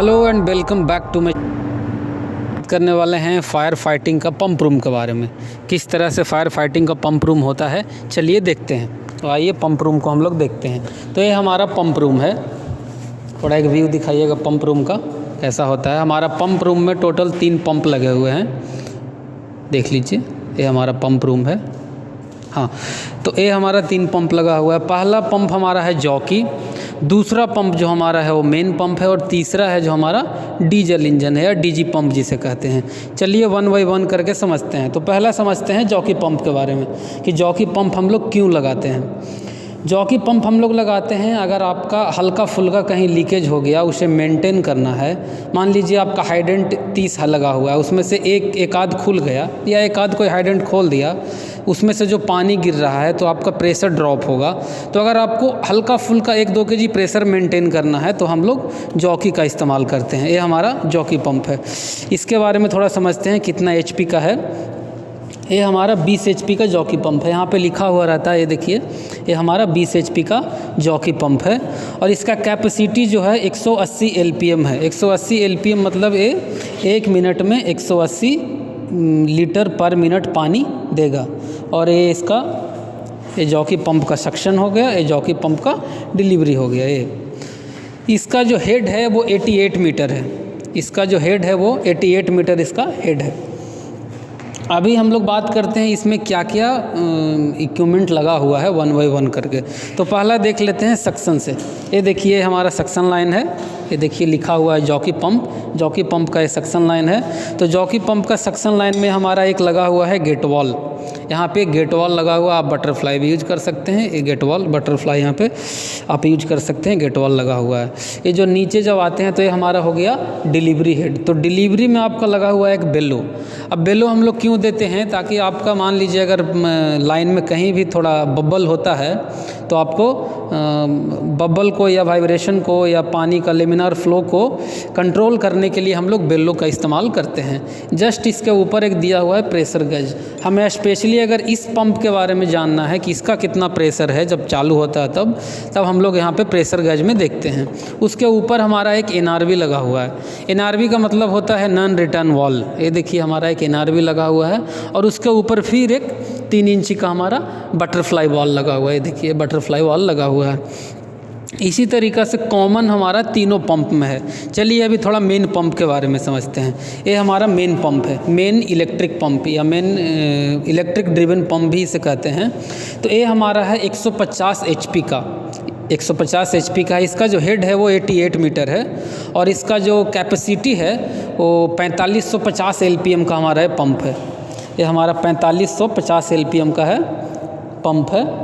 Hello and welcome back to my. करने वाले हैं फायर फाइटिंग का पंप रूम के बारे में, किस तरह से फायर फाइटिंग का पंप रूम होता है। चलिए देखते हैं। तो आइए पंप रूम को हम लोग देखते हैं। तो ये हमारा पंप रूम है। थोड़ा एक व्यू दिखाइएगा पंप रूम का कैसा होता है। हमारा पंप रूम में टोटल 3 पंप लगे हुए हैं, देख लीजिए। ये हमारा पंप रूम है। हाँ, तो ये हमारा 3 पंप लगा हुआ है। पहला पंप हमारा है जॉकी, दूसरा पंप जो हमारा है वो मेन पंप है, और तीसरा है जो हमारा डीजल इंजन है या डीजी पंप जिसे कहते हैं। चलिए 1 बाय 1 करके समझते हैं। तो पहला समझते हैं जॉकी पंप के बारे में कि जॉकी पंप हम लोग क्यों लगाते हैं। जॉकी पंप हम लोग लगाते हैं अगर आपका हल्का फुल्का कहीं लीकेज हो गया, उसे मेंटेन करना है। मान लीजिए आपका हाइडेंट 30 लगा हुआ है, उसमें से एक आध खुल गया या एक आध कोई हाइडेंट खोल दिया, उसमें से जो पानी गिर रहा है तो आपका प्रेशर ड्रॉप होगा। तो अगर आपको हल्का फुल्का 1-2 kg प्रेशर मेंटेन करना है तो हम लोग जॉकी का इस्तेमाल करते हैं। ये हमारा जॉकी पंप है। इसके बारे में थोड़ा समझते हैं कितना HP का है। ये हमारा 20 HP का जॉकी पंप है। यहाँ पे लिखा हुआ रहता है, ये देखिए, ये हमारा 20 HP का जॉकी पंप है। और इसका कैपेसिटी जो है 180 LPM है। 180 LPM मतलब ये 1 मिनट में 180 लीटर पर मिनट पानी देगा। और ये इसका ये जॉकी पंप का सक्शन हो गया, ये जॉकी पंप का डिलीवरी हो गया। ये इसका जो हेड है वो 88 मीटर है। इसका जो हेड है वो 88 मीटर इसका हेड है। अभी हम लोग बात करते हैं इसमें क्या क्या इक्विपमेंट लगा हुआ है 1 बाय 1 करके। तो पहला देख लेते हैं सक्शन से। ये देखिए हमारा सक्शन लाइन है। ये देखिए लिखा हुआ है जॉकी पंप। जॉकी पंप का ये सक्शन लाइन है। तो जॉकी पंप का सक्शन लाइन में हमारा एक लगा हुआ है गेट वॉल। यहाँ पे गेट वॉल लगा हुआ, आप बटरफ्लाई भी यूज कर सकते हैं। ये गेट वॉल बटरफ्लाई यहाँ पे आप यूज कर सकते हैं, गेट वॉल लगा हुआ है। ये जो नीचे जब आते हैं तो ये हमारा हो गया डिलीवरी हेड। तो डिलीवरी में आपका लगा हुआ है एक बेलो। अब बेलो हम लोग क्यों देते हैं, ताकि आपका मान लीजिए अगर लाइन में कहीं भी थोड़ा बब्बल होता है तो आपको बब्बल को या वाइब्रेशन को या पानी का लेमिनार फ्लो को कंट्रोल करने के लिए हम लोग बेलो का इस्तेमाल करते हैं। जस्ट इसके ऊपर एक दिया हुआ है प्रेशर गेज। हमें स्पेशली अगर इस पंप के बारे में जानना है कि इसका कितना प्रेशर है जब चालू होता है तब हम लोग यहाँ पे प्रेशर गेज में देखते हैं। उसके ऊपर हमारा एक NRV लगा हुआ है। NRV का मतलब होता है नॉन रिटर्न वॉल। ये देखिए हमारा एक NRV लगा हुआ है, और उसके ऊपर फिर एक 3 इंची का हमारा बटरफ्लाई वॉल लगा हुआ है। देखिए बटरफ्लाई वॉल लगा हुआ है। इसी तरीक़ा से कॉमन हमारा तीनों पंप में है। चलिए अभी थोड़ा मेन पंप के बारे में समझते हैं। ये हमारा मेन पंप है, मेन इलेक्ट्रिक पंप या मेन इलेक्ट्रिक ड्रिवन पंप भी इसे कहते हैं। तो ये हमारा है 150 HP का। 150 HP का है। इसका जो हेड है वो 88 मीटर है, और इसका जो कैपेसिटी है वो 4550 LPM का हमारा पंप है। ये हमारा 4550 LPM का है पंप है।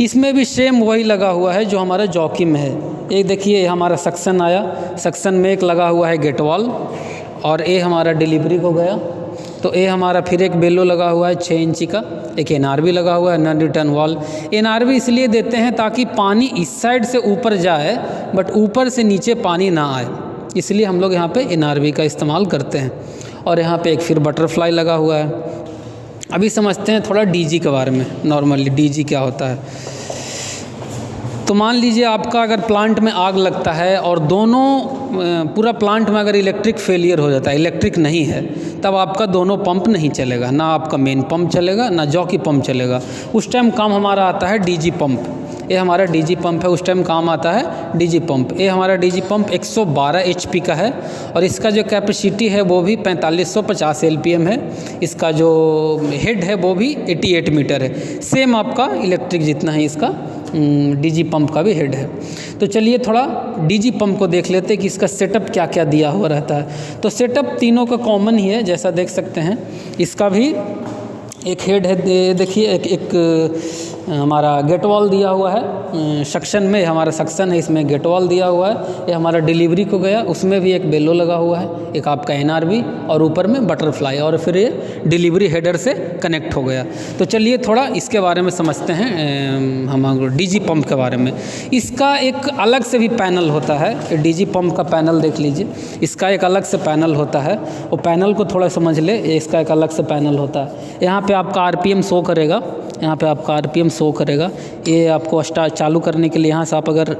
इसमें भी सेम वही लगा हुआ है जो हमारा जॉकी में है। एक देखिए हमारा सक्शन आया, सक्शन में एक लगा हुआ है गेट वॉल, और ये हमारा डिलीवरी हो गया। तो ये हमारा फिर एक बेलो लगा हुआ है 6 इंची का। एक NRV लगा हुआ है नॉन रिटर्न वॉल। NRV इसलिए देते हैं ताकि पानी इस साइड से ऊपर जाए बट ऊपर से नीचे पानी ना आए, इसलिए हम लोग यहाँ पे NRV का इस्तेमाल करते हैं। और यहाँ पे एक फिर बटरफ्लाई लगा हुआ है। अभी समझते हैं थोड़ा DG के बारे में। नॉर्मली DG क्या होता है। तो मान लीजिए आपका अगर प्लांट में आग लगता है और दोनों पूरा प्लांट में अगर इलेक्ट्रिक फेलियर हो जाता है, इलेक्ट्रिक नहीं है, तब आपका दोनों पंप नहीं चलेगा, ना आपका मेन पंप चलेगा ना जॉकी पंप चलेगा। उस टाइम काम हमारा आता है DG पंप। ये हमारा DG पंप है, उस टाइम काम आता है DG पंप। ये हमारा DG पंप 112 HP का है, और इसका जो कैपेसिटी है वो भी 4550 LPM है। इसका जो हेड है वो भी 88 मीटर है। सेम आपका इलेक्ट्रिक जितना ही इसका DG पंप का भी हेड है। तो चलिए थोड़ा DG पंप को देख लेते हैं कि इसका सेटअप क्या क्या दिया हुआ रहता है। तो सेटअप तीनों का कॉमन ही है, जैसा देख सकते हैं। इसका भी एक हेड है, देखिए एक हमारा गेट वॉल दिया हुआ है सक्शन में। हमारा सक्शन है, इसमें गेट वॉल दिया हुआ है। ये हमारा डिलीवरी को गया, उसमें भी एक बेलो लगा हुआ है, एक आपका NRV, और ऊपर में बटरफ्लाई, और फिर ये डिलीवरी हेडर से कनेक्ट हो गया। तो चलिए थोड़ा इसके बारे में समझते हैं, हम DG पंप के बारे में। इसका एक अलग से भी पैनल होता है। DG पंप का पैनल देख लीजिए, इसका एक अलग से पैनल होता है। वो पैनल को थोड़ा समझ ले, इसका एक अलग से पैनल होता है। यहाँ पे आपका RPM शो करेगा, यहाँ पे आपका RPM शो करेगा। ये आपको स्टार्ट चालू करने के लिए यहाँ से आप अगर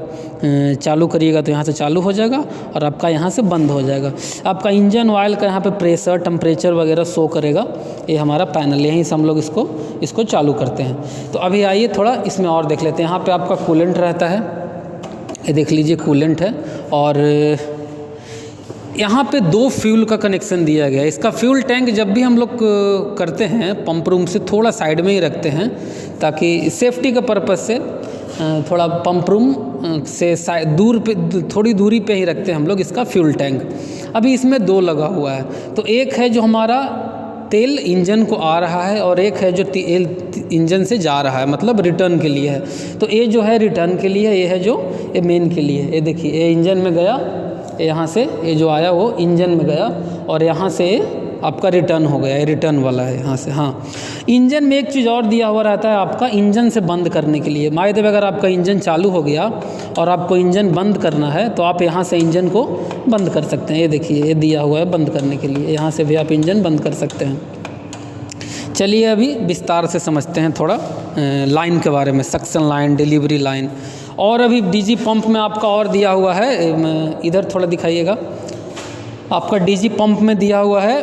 चालू करिएगा तो यहाँ से चालू हो जाएगा और आपका यहाँ से बंद हो जाएगा। आपका इंजन ऑयल का यहाँ पे प्रेशर, टेम्परेचर वगैरह शो करेगा। ये हमारा पैनल, यहीं से हम लोग इसको चालू करते हैं। तो अभी आइए थोड़ा इसमें और देख लेते हैं। यहाँ पे आपका कूलेंट रहता है, ये देख लीजिए कूलेंट है। और यहाँ पे 2 फ्यूल का कनेक्शन दिया गया है। इसका फ्यूल टैंक जब भी हम लोग करते हैं पंप रूम से थोड़ा साइड में ही रखते हैं, ताकि सेफ्टी के पर्पज़ से थोड़ा पंप रूम से दूर पे, थोड़ी दूरी पे ही रखते हैं हम लोग इसका फ्यूल टैंक। अभी इसमें 2 लगा हुआ है। तो एक है जो हमारा तेल इंजन को आ रहा है और एक है जो तेल इंजन से जा रहा है, मतलब रिटर्न के लिए है। तो ये जो है रिटर्न के लिए, ये है जो ये मेन के लिए है। ये देखिए ये इंजन में गया, यहाँ से ये जो आया वो इंजन में गया और यहाँ से आपका रिटर्न हो गया, ये रिटर्न वाला है यहाँ से। हाँ, इंजन में एक चीज़ और दिया हुआ रहता है आपका इंजन से बंद करने के लिए। मान लीजिए अगर आपका इंजन चालू हो गया और आपको इंजन बंद करना है तो आप यहाँ से इंजन को बंद कर सकते हैं। ये देखिए ये दिया हुआ है बंद करने के लिए, यहाँ से भी आप इंजन बंद कर सकते हैं। चलिए अभी विस्तार से समझते हैं थोड़ा लाइन के बारे में, सक्शन लाइन, डिलीवरी लाइन। और अभी डीजी पंप में आपका और दिया हुआ है, इधर थोड़ा दिखाइएगा। आपका डीजी पंप में दिया हुआ है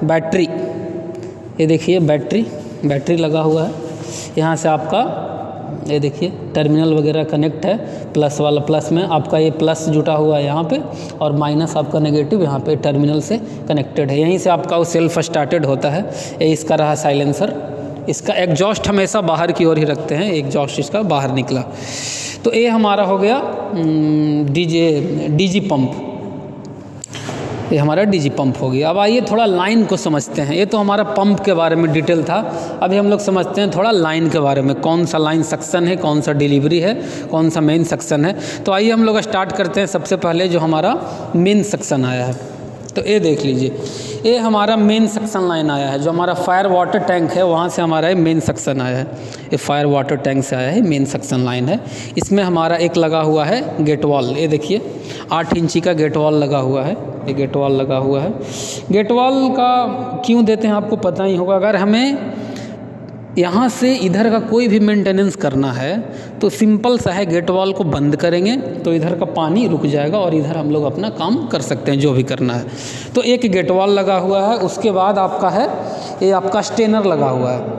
बैटरी, ये देखिए बैटरी लगा हुआ है। यहाँ से आपका ये देखिए टर्मिनल वगैरह कनेक्ट है, प्लस वाला प्लस में आपका ये प्लस जुटा हुआ है यहाँ पे, और माइनस आपका नेगेटिव यहाँ पे टर्मिनल से कनेक्टेड है। यहीं से आपका वो सेल्फ स्टार्टेड होता है। ये इसका रहा साइलेंसर। इसका एग्जॉस्ट हमेशा बाहर की ओर ही रखते हैं, एग्जॉस्ट इसका बाहर निकला। तो ये हमारा हो गया डीजी पंप, ये हमारा डीजी पंप हो गया। अब आइए थोड़ा लाइन को समझते हैं। ये तो हमारा पंप के बारे में डिटेल था। अभी हम लोग समझते हैं थोड़ा लाइन के बारे में, कौन सा लाइन सक्शन है, कौन सा डिलीवरी है, कौन सा मेन सक्शन है। तो आइए हम लोग स्टार्ट करते हैं। सबसे पहले जो हमारा मेन सक्शन आया है, तो ये देख लीजिए, ये हमारा मेन सक्शन लाइन आया है। जो हमारा फायर वाटर टैंक है वहाँ से हमारा मेन सक्शन आया है। ये फायर वाटर टैंक से आया है, मेन सक्शन लाइन है। इसमें हमारा एक लगा हुआ है गेट वॉल, ये देखिए 8 इंची का गेट वॉल लगा हुआ है। ये गेट वॉल लगा हुआ है। गेट वॉल का क्यों देते हैं आपको पता ही होगा। अगर हमें यहाँ से इधर का कोई भी मेंटेनेंस करना है तो सिंपल सा है, गेट वॉल को बंद करेंगे तो इधर का पानी रुक जाएगा और इधर हम लोग अपना काम कर सकते हैं जो भी करना है। तो एक गेट वॉल लगा हुआ है। उसके बाद आपका है ये आपका स्टेनर लगा हुआ है।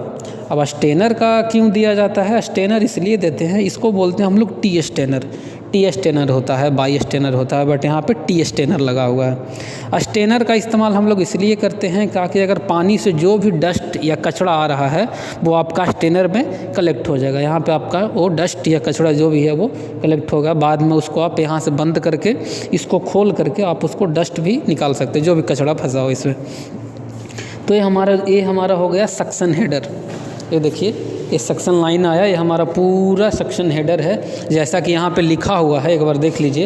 अब स्टेनर का क्यों दिया जाता है, स्टेनर इसलिए देते हैं, इसको बोलते हैं हम लोग टी स्टेनर। टी स्टेनर होता है, बाई स्टेनर होता है, बट यहाँ पे टी स्टेनर लगा हुआ है। स्टेनर का इस्तेमाल हम लोग इसलिए करते हैं ताकि अगर पानी से जो भी डस्ट या कचरा आ रहा है वो आपका स्टेनर में कलेक्ट हो जाएगा। यहाँ पे आपका वो डस्ट या कचरा जो भी है वो कलेक्ट होगा। बाद में उसको आप यहाँ से बंद करके इसको खोल करके आप उसको डस्ट भी निकाल सकते हैं, जो भी कचरा फंसा हो इसमें। तो ये हमारा हो गया सक्शन हेडर। ये देखिए ये सक्शन लाइन आया, ये हमारा पूरा सक्शन हेडर है। जैसा कि यहाँ पे लिखा हुआ है, एक बार देख लीजिए,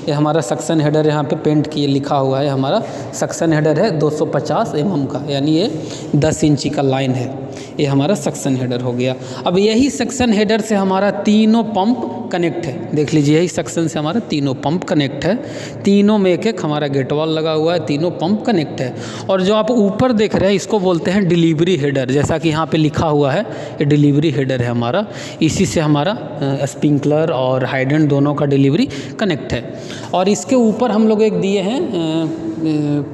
ये हमारा सक्शन हेडर यहाँ पे पेंट किए लिखा हुआ है। हमारा सक्शन हेडर है 250 mm का, यानी ये 10 इंची का लाइन है। ये हमारा सक्शन हेडर हो गया। अब यही सक्शन हेडर से हमारा तीनों पंप कनेक्ट है। देख लीजिए यही सक्शन से हमारा तीनों पंप कनेक्ट है। तीनों में एक एक हमारा गेट वॉल लगा हुआ है, तीनों पंप कनेक्ट है। और जो आप ऊपर देख रहे हैं इसको बोलते हैं डिलीवरी हेडर। जैसा कि यहाँ पे लिखा हुआ है, ये डिलीवरी हेडर है हमारा। इसी से हमारा स्प्रिंकलर और हाइडेंट दोनों का डिलीवरी कनेक्ट है। और इसके ऊपर हम लोग एक दिए हैं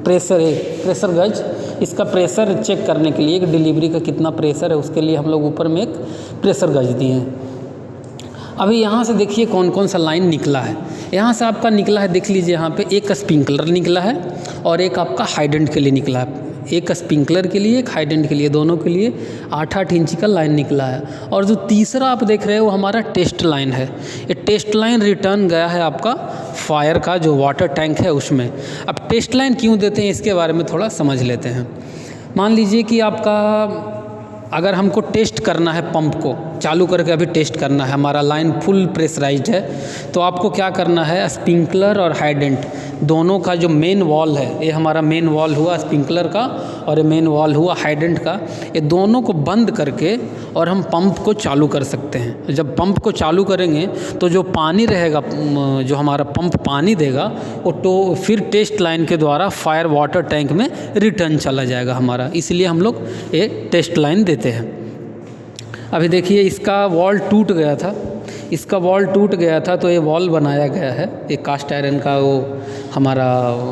प्रेशर गज। इसका प्रेशर चेक करने के लिए, एक डिलीवरी का कितना प्रेशर है उसके लिए हम लोग ऊपर में एक प्रेशर गज दिए हैं। अभी यहाँ से देखिए कौन कौन सा लाइन निकला है। यहाँ से आपका निकला है, देख लीजिए यहाँ पे एक स्प्रिंकलर निकला है और एक आपका हाइडेंट के लिए निकला है। एक स्प्रिंकलर के लिए, एक हाइडेंट के लिए, दोनों के लिए 8-8 इंची का लाइन निकला है। और जो तीसरा आप देख रहे हो वो हमारा टेस्ट लाइन है। ये टेस्ट लाइन रिटर्न गया है आपका फायर का जो वाटर टैंक है उसमें। अब टेस्ट लाइन क्यों देते हैं इसके बारे में थोड़ा समझ लेते हैं। मान लीजिए कि आपका अगर हमको टेस्ट करना है, पंप को चालू करके अभी टेस्ट करना है, हमारा लाइन फुल प्रेशराइज्ड है, तो आपको क्या करना है, स्प्रिंकलर और हाइडेंट दोनों का जो मेन वॉल है, ये हमारा मेन वॉल हुआ स्प्रिंकलर का और ये मेन वॉल हुआ हाइडेंट का, ये दोनों को बंद करके और हम पंप को चालू कर सकते हैं। जब पंप को चालू करेंगे तो जो पानी रहेगा, जो हमारा पंप पानी देगा वो तो फिर टेस्ट लाइन के द्वारा फायर वाटर टैंक में रिटर्न चला जाएगा हमारा। इसलिए हम लोग ये टेस्ट लाइन देते हैं। अभी देखिए इसका वॉल टूट गया था, इसका वॉल टूट गया था तो ये वॉल बनाया गया है। एक कास्ट आयरन का वो हमारा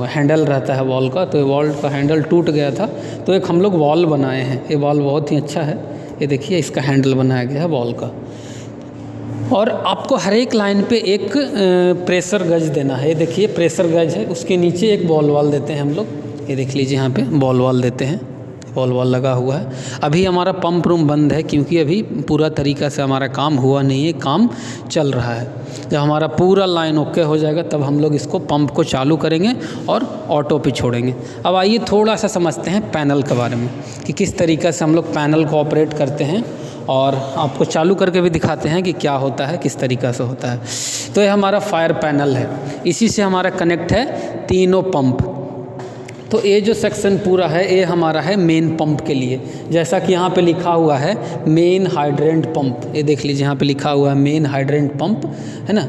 हैंडल रहता है वॉल का, तो ये वॉल का हैंडल टूट गया था तो एक हम लोग वॉल बनाए हैं। ये वॉल बहुत ही अच्छा है, ये देखिए इसका हैंडल बनाया गया है वॉल का। और आपको हर एक लाइन पे एक प्रेशर गज देना है। ये देखिए प्रेशर गज है, उसके नीचे एक बॉल वॉल देते हैं हम लोग। ये देख लीजिए यहाँ पे बॉल वॉल देते हैं, बॉल वॉल लगा हुआ है। अभी हमारा पंप रूम बंद है क्योंकि अभी पूरा तरीका से हमारा काम हुआ नहीं है, काम चल रहा है। जब हमारा पूरा लाइन ओके हो जाएगा तब हम लोग इसको पंप को चालू करेंगे और ऑटो पे छोड़ेंगे। अब आइए थोड़ा सा समझते हैं पैनल के बारे में कि किस तरीक़ा से हम लोग पैनल को ऑपरेट करते हैं, और आपको चालू करके भी दिखाते हैं कि क्या होता है, किस तरीक़ा से होता है। तो ये हमारा फायर पैनल है, इसी से हमारा कनेक्ट है तीनों पंप। तो ये जो सेक्शन पूरा है ये हमारा है मेन पंप के लिए, जैसा कि यहाँ पे लिखा हुआ है मेन हाइड्रेंट पंप। ये देख लीजिए यहाँ पे लिखा हुआ है मेन हाइड्रेंट पंप, है ना,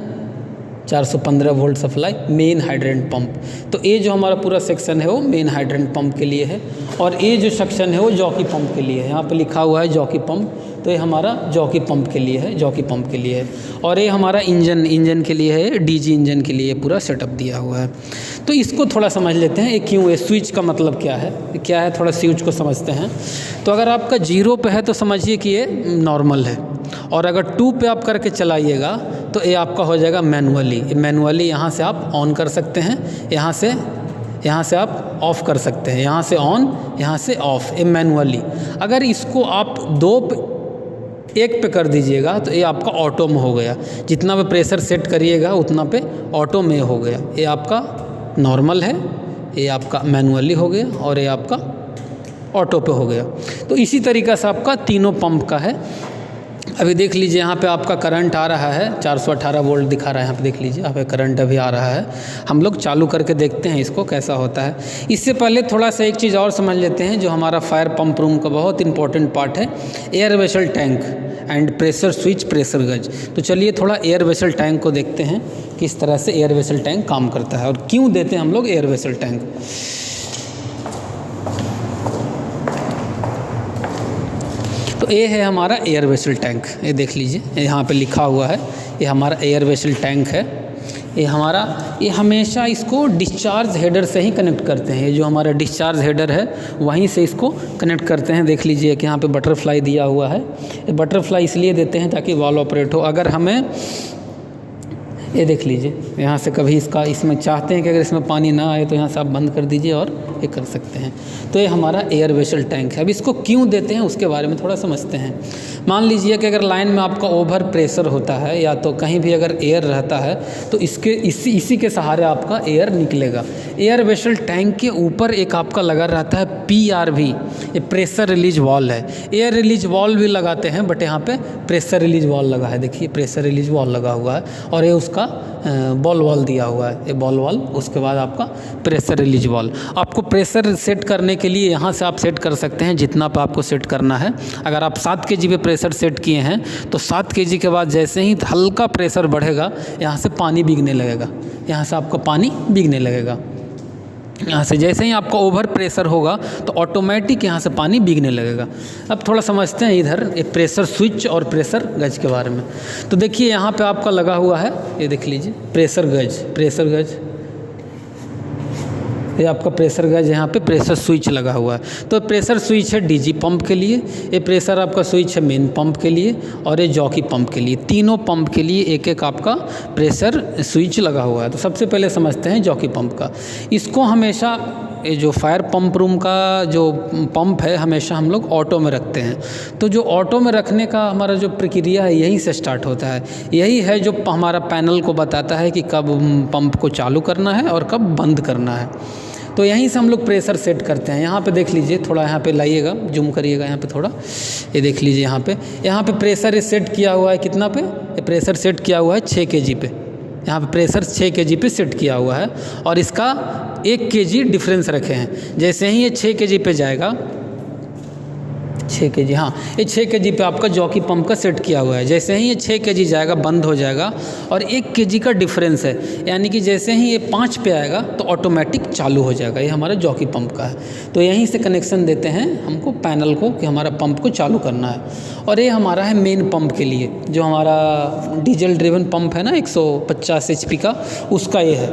415 volt supply main hydrant pump. तो ये जो हमारा पूरा सेक्शन है वो मेन हाइड्रेंट पंप के लिए है, और ये जो सेक्शन है वो जॉकी पंप के लिए है। यहाँ पे लिखा हुआ है जॉकी पंप, तो ये हमारा जॉकी पंप के लिए है, जॉकी पंप के लिए है। और ये हमारा इंजन के लिए है, डीजी इंजन के लिए पूरा सेटअप दिया हुआ है। तो इसको थोड़ा समझ लेते हैं, ये क्यों है, स्विच का मतलब क्या है, क्या है, थोड़ा स्विच को समझते हैं। तो अगर आपका 0 पे है तो समझिए कि ये नॉर्मल है, और अगर 2 पे आप करके चलाइएगा तो ये आपका हो जाएगा मैनुअली। यहाँ से आप ऑन कर सकते हैं, यहाँ से आप ऑफ़ कर सकते हैं, यहाँ से ऑन, यहाँ से ऑफ़, ये मैनुअली। अगर इसको आप 1 पे कर दीजिएगा तो ये आपका ऑटो में हो गया। जितना पे प्रेशर सेट करिएगा उतना पे ऑटो में हो गया। ये आपका नॉर्मल है, ये आपका मैनुअली हो गया, और ये आपका ऑटो पे हो गया। तो इसी तरीक़ा से आपका तीनों पंप का है। अभी देख लीजिए यहाँ पे आपका करंट आ रहा है, 418 वोल्ट दिखा रहा है, यहाँ पे देख लीजिए यहाँ पे करंट अभी आ रहा है। हम लोग चालू करके देखते हैं इसको कैसा होता है। इससे पहले थोड़ा सा एक चीज़ और समझ लेते हैं जो हमारा फायर पंप रूम का बहुत इंपॉर्टेंट पार्ट है, air vessel tank and pressure switch, pressure गज। तो चलिए थोड़ा एयर वेसल टैंक को देखते हैं किस तरह से एयर वेसल टैंक काम करता है और क्यों देते हैं हम लोग एयर वेसल टैंक। तो ये है हमारा एयर वेसल टैंक, ये देख लीजिए यहाँ पे लिखा हुआ है, ये हमारा एयर वेसल टैंक है। ये हमेशा इसको डिस्चार्ज हेडर से ही कनेक्ट करते हैं। ये जो हमारा डिस्चार्ज हेडर है वहीं से इसको कनेक्ट करते हैं। देख लीजिए कि यहाँ पे बटरफ्लाई दिया हुआ है, ये बटरफ्लाई इसलिए देते हैं ताकि वाल्व ऑपरेट हो। अगर हमें ये देख लीजिए यहाँ से कभी इसमें चाहते हैं कि अगर इसमें पानी ना आए तो यहाँ से आप बंद कर दीजिए और ये कर सकते हैं। तो ये हमारा एयर वेसल टैंक है। अब इसको क्यों देते हैं उसके बारे में थोड़ा समझते हैं। मान लीजिए कि अगर लाइन में आपका ओवर प्रेशर होता है या तो कहीं भी अगर एयर रहता है तो इसी के सहारे आपका एयर निकलेगा। एयर वेसल टैंक के ऊपर एक आपका लगा रहता है PRV, ये प्रेशर रिलीज वॉल्व है। एयर रिलीज वॉल्व भी लगाते हैं बट यहाँ पे प्रेशर रिलीज वॉल्व लगा है, देखिए प्रेशर रिलीज वॉल्व लगा हुआ है, और ये उसका बॉल वॉल दिया हुआ है, ये बॉल वॉल। उसके बाद आपका प्रेशर रिलीज वॉल्व। आपको प्रेशर सेट करने के लिए यहाँ से आप सेट कर सकते हैं जितना पे आपको सेट करना है। अगर आप 7 kg पे प्रेशर सेट किए हैं तो 7 kg के बाद जैसे ही हल्का प्रेशर बढ़ेगा यहाँ से पानी बिगने लगेगा, यहाँ से आपका पानी बिगने लगेगा। यहाँ से जैसे ही आपका ओवर प्रेशर होगा तो ऑटोमेटिक यहाँ से पानी बिगने लगेगा। अब थोड़ा समझते हैं इधर एक प्रेशर स्विच और प्रेशर गज के बारे में। तो देखिए यहाँ पे आपका लगा हुआ है, ये देख लीजिए प्रेशर गज, ये आपका प्रेशर गज, यहाँ पे प्रेशर स्विच लगा हुआ है। तो प्रेशर स्विच है डीजी पंप के लिए, ये प्रेशर आपका स्विच है मेन पंप के लिए, और ये जॉकी पंप के लिए। तीनों पंप के लिए एक एक आपका प्रेशर स्विच लगा हुआ है। तो सबसे पहले समझते हैं जॉकी पंप का। इसको हमेशा ये जो फायर पंप रूम का जो पंप है हमेशा हम लोग ऑटो में रखते हैं। तो जो ऑटो में रखने का हमारा जो प्रक्रिया है यहीं से स्टार्ट होता है। यही है जो हमारा पैनल को बताता है कि कब पंप को चालू करना है और कब बंद करना है। तो यहीं से हम लोग प्रेशर सेट करते हैं। यहाँ पे देख लीजिए, थोड़ा यहाँ पे लाइएगा, जूम करिएगा यहाँ पे थोड़ा, ये देख लीजिए यहाँ पे प्रेशर सेट किया हुआ है कितना पे, ये प्रेशर सेट किया हुआ है 6 kg पे। यहाँ पे प्रेशर 6 kg पे सेट किया हुआ है और इसका 1 kg डिफरेंस रखे हैं। जैसे ही ये 6 kg पे जाएगा, 6 kg, हाँ ये 6 kg पे आपका जॉकी पंप का सेट किया हुआ है। जैसे ही ये 6 kg जाएगा बंद हो जाएगा और 1 kg का डिफरेंस है, यानी कि जैसे ही ये 5 पे आएगा तो ऑटोमेटिक चालू हो जाएगा। ये हमारा जॉकी पंप का है। तो यहीं से कनेक्शन देते हैं हमको पैनल को कि हमारा पंप को चालू करना है। और ये हमारा है मेन पंप के लिए, जो हमारा डीजल ड्रिवन पंप है ना 150 HP का, उसका ये है,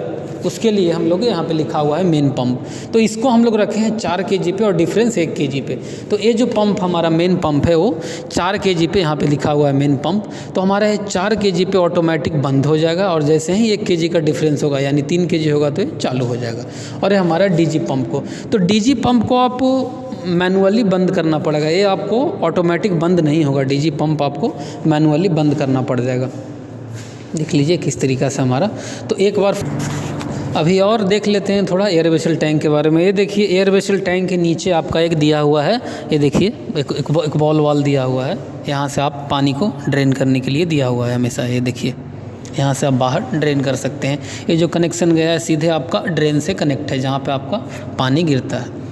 उसके लिए हम लोग यहाँ पे लिखा हुआ है मेन पंप। तो इसको हम लोग रखे हैं 4 kg पे और डिफरेंस 1 kg पे। तो ये जो पंप हमारा मेन पंप है वो 4 kg पे यहाँ पे लिखा हुआ है मेन पंप। तो हमारा ये 4 kg पे ऑटोमेटिक बंद हो जाएगा और जैसे ही 1 kg का डिफरेंस होगा यानी 3 kg होगा तो ये चालू हो जाएगा। और ये हमारा डीजी पंप को, तो डीजी पंप को आप मैनुअली बंद करना पड़ेगा, ये आपको ऑटोमेटिक बंद नहीं होगा। डीजी पंप आपको मैनुअली बंद करना पड़ जाएगा। देख लीजिए किस तरीक़ा से हमारा। तो एक बार अभी और देख लेते हैं थोड़ा एयर वेसल टैंक के बारे में। ये देखिए एयर वेसल टैंक के नीचे आपका एक दिया हुआ है, ये देखिए एक बॉल वाल दिया हुआ है। यहाँ से आप पानी को ड्रेन करने के लिए दिया हुआ है हमेशा। ये देखिए यहाँ से आप बाहर ड्रेन कर सकते हैं। ये जो कनेक्शन गया है सीधे आपका ड्रेन से कनेक्ट है जहाँ पे आपका पानी गिरता है।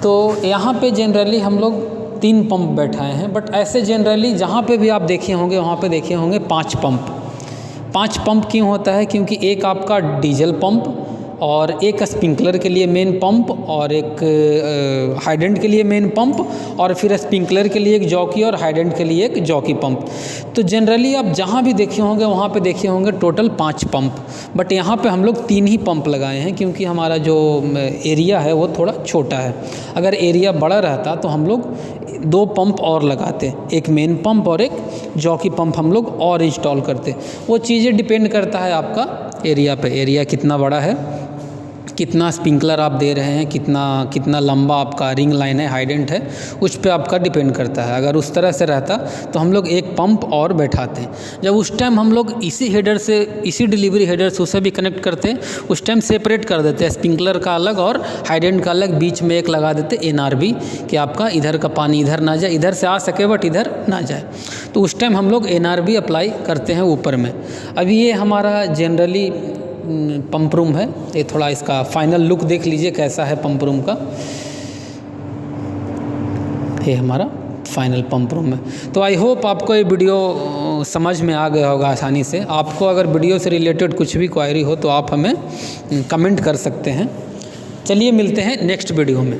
तो यहाँ पे जनरली हम लोग 3 पंप बैठाए हैं, बट ऐसे जनरली जहाँ पे भी आप देखे होंगे वहाँ पे देखे होंगे 5 पंप। 5 पंप क्यों होता है? क्योंकि एक आपका डीजल पंप और एक स्प्रिंकलर के लिए मेन पंप और एक हाइडेंट के लिए मेन पंप और फिर स्प्रिंकलर के लिए एक जॉकी और हाइडेंट के लिए एक जॉकी पंप। तो जनरली आप जहाँ भी देखे होंगे वहाँ पे देखे होंगे टोटल 5 पंप, बट यहाँ पे हम लोग 3 ही पंप लगाए हैं क्योंकि हमारा जो एरिया है वो थोड़ा छोटा है। अगर एरिया बड़ा रहता तो हम लोग 2 पंप और लगाते, एक मेन पंप और एक जॉकी पंप हम लोग और इंस्टॉल करते। वो चीज़ें डिपेंड करता है आपका एरिया पे, एरिया कितना बड़ा है, कितना स्प्रिंकलर आप दे रहे हैं, कितना लंबा आपका रिंग लाइन है, हाइडेंट है, उस पे आपका डिपेंड करता है। अगर उस तरह से रहता तो हम लोग एक पंप और बैठाते। जब उस टाइम हम लोग इसी हेडर से, इसी डिलीवरी हेडर से उसे भी कनेक्ट करते, उस टाइम सेपरेट कर देते, स्प्रिंकलर का अलग और हाइडेंट का अलग, बीच में एक लगा देते NRB कि आपका इधर का पानी इधर ना जाए, इधर से आ सके बट इधर ना जाए। तो उस टाइम हम लोग NRB अप्लाई करते हैं ऊपर में। अभी ये हमारा जनरली पंप रूम है। ये थोड़ा इसका फाइनल लुक देख लीजिए कैसा है पंप रूम का। ये हमारा फाइनल पंप रूम है। तो आई होप आपको ये वीडियो समझ में आ गया होगा आसानी से। आपको अगर वीडियो से रिलेटेड कुछ भी क्वायरी हो तो आप हमें कमेंट कर सकते हैं। चलिए मिलते हैं नेक्स्ट वीडियो में।